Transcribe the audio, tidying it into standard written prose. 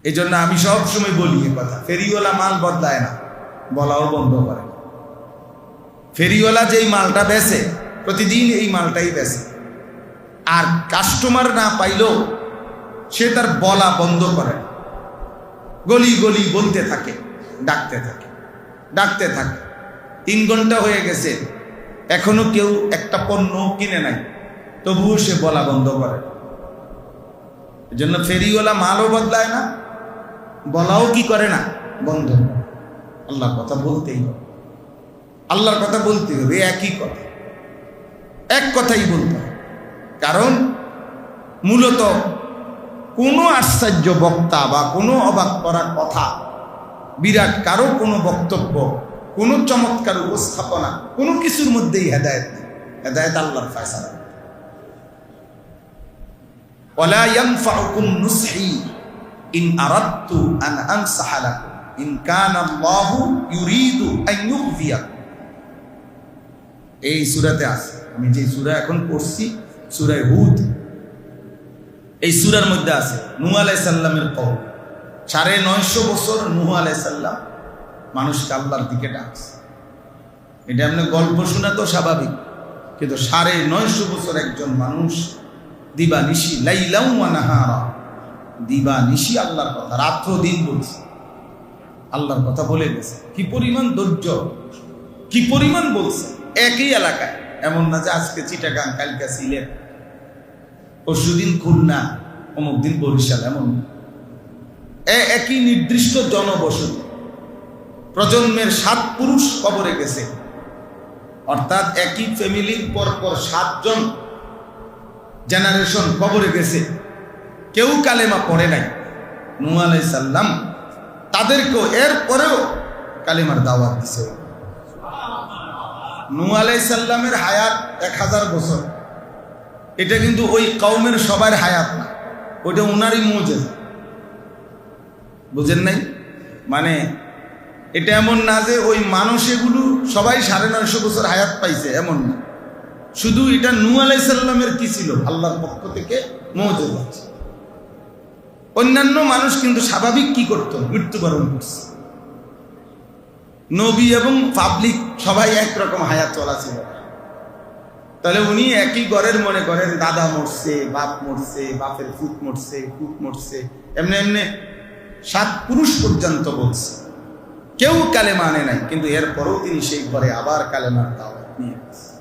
এই জন্য আমি সবসময় বলি এ কথা, ফেরিওয়ালা মাল বদলায় না, বলাও বন্ধ করে। ফেরিওয়ালা যেই মালটা বেচে প্রতিদিন এই মালটাই বেচে, আর কাস্টমার না পাইলেও সে তার বলা বন্ধ করে, গলি গলি বলতে থাকে, ডাকতে থাকে, ডাকতে থাকে। 3 ঘন্টা হয়ে গেছে, এখনো কেউ একটা পণ্য কিনে নাই, তবুও সে বলা বন্ধ করে। এই জন্য ফেরিওয়ালা মালও বদলায় না, বলাও কি করে না, বন্ধ। আল্লাহর কথা বলতেই হবে, আল্লাহর কথা বলতে হবে, একই কথা, এক কথাই বলতে হবে। কারণ মূলত কোনো আশ্চর্য বক্তা বা কোনো অবাক করার কথা, বিরাট কারো কোনো বক্তব্য, কোনো চমৎকার উপস্থাপনা, কোনো কিছুর মধ্যেই হেদায়েত নেই। হেদায়েত আল্লাহর ফয়সালা। ওয়ালা ইয়ানফাউকুম নুসহি ইন আরাদতু আন আনসাহা লাকুম ইন কানা আল্লাহু ইউরিদু আন ইউগফিয়াকুম। এই সূরাতে আছে, আমি যে সূরা এখন পড়ছি সূরা হুদ, এই সূরার মধ্যে আছে নূহ আলাইহিস সালামের কওম। 950 বছর নূহ আলাইহিস সালাম মানুষকে আল্লাহর দিকে ডাকছে। এটা এমনি গল্প শোনা তো স্বাভাবিক, কিন্তু 950 বছর একজন মানুষ দিবানিশি, লাইলাউ ওয়া নাহারা, দিবানিশি আল্লাহর কথা, রাত্র দিন বলছে, আল্লাহর কথা বলে গেছে। কি পরিমাণ ধৈর্য, কি পরিমাণ বলছে একই এলাকায়। এমন না যে আজকে চিটাগাং, কালকে সিলেট, পরশুদিন খুলনা, অমুক দিন বরিশাল, এমন একই নির্দিষ্ট জনবসতি। প্রজন্মের 7 পুরুষ কবরে গেছে, অর্থাৎ একই ফ্যামিলির পরপর 7 জন জেনারেশন কবরে গেছে, কেউ কালেমা পড়ে নাই। নূহ আলাইহিস সালাম তাদেরকেও এরপরেও কালেমার দাওয়াত দিছে। নূহ আলাইহিস সালামের হায়াত 1000 বছর, এটা কিন্তু ওই কওমের সবার হায়াত না, ওইটা উনারই মুজিজা। বুঝেন নাই? মানে এটা এমন না যে ওই মানুষ এগুলো সবাই 950 বছর হায়াত পাইছে, এমন না। শুধু এটা নূহ আলাইহিস সালামের কি ছিল, আল্লাহর পক্ষ থেকে মুজিজা। অন্যান্য মানুষ কিন্তু স্বাভাবিক কি করতো, মৃত্যুবরণ করছে। নবী এবং পাবলিক সবাই একরকম হায়াত চলাছিল। তাহলে উনি একই ঘরের মনে করেন দাদা মরছে, বাপ মরছে, বাপের ফুট মরছে, ফুট মরছে, এমনি এমনি 7 পুরুষ পর্যন্ত বলছে, কেউ কালেমা আনে নাই, কিন্তু এরপরও তিনি সেই ঘরে আবার কালেমার দাওয়াত নিয়ে গেছে।